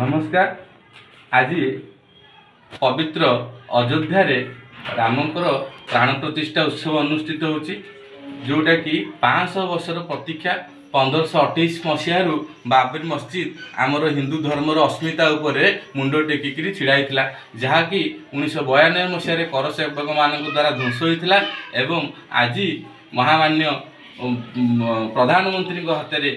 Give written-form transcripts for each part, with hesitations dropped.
नमस्कार। आज पवित्र अयोध्या रामंकर प्राण प्रतिष्ठा उत्सव अनुष्ठित होची, जोटा कि 500 वर्षर प्रतीक्षा 1528 मसीह बाबरी मस्जिद आमर हिंदू धर्मर अस्मिता उपरे मुंड टेकिकी छिड़ाई, जहाँकि 1992 मसीह कर सेवक मान द्वारा ध्वंस होता एवं आज महामान्य प्रधानमंत्री हाथ में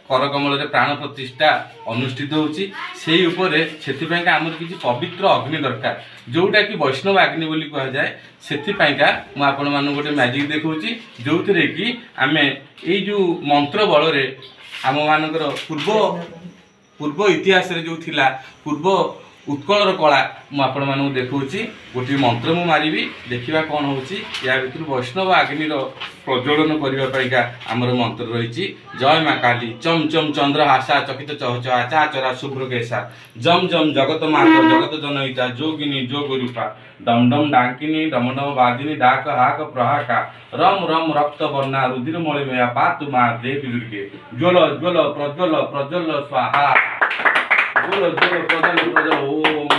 करकमल प्राण प्रतिष्ठा अनुष्ठित होची। से उपरे से आमर किसी पवित्र अग्नि दरकार, जोटा कि वैष्णव अग्नि बोली कह जाए। से आपण मान गोटे मैजिक देखौची, जो थे कि आम यो मंत्र बल आम मानकर पूर्व इतिहास जो थिला पूर्व उत्कलर कला मुझे मानक देखौची। गोटे मंत्र मु मारि देखा कौन होची, या भीतर वैष्णव अग्नि प्रज्वलन करने आमर मंत्र रही। जय माँ काली चम चम चंद्रहासा चकित चहचहा चा चरा शुभ्र केशा जम जम जगत माता जगत जनयिता जोगिनी जोग रूपा डम डम डाकिनी डम डम वादिनी डाक हाक प्रहाका रम रम रक्त वर्णा रुधिर मणिमया पातु माँ देवी दुर्गे ज्वल ज्वल प्रज्वल प्रज्वल स्वाहा ज्वल ज्वल प्रज्वल प्रज्वल ओम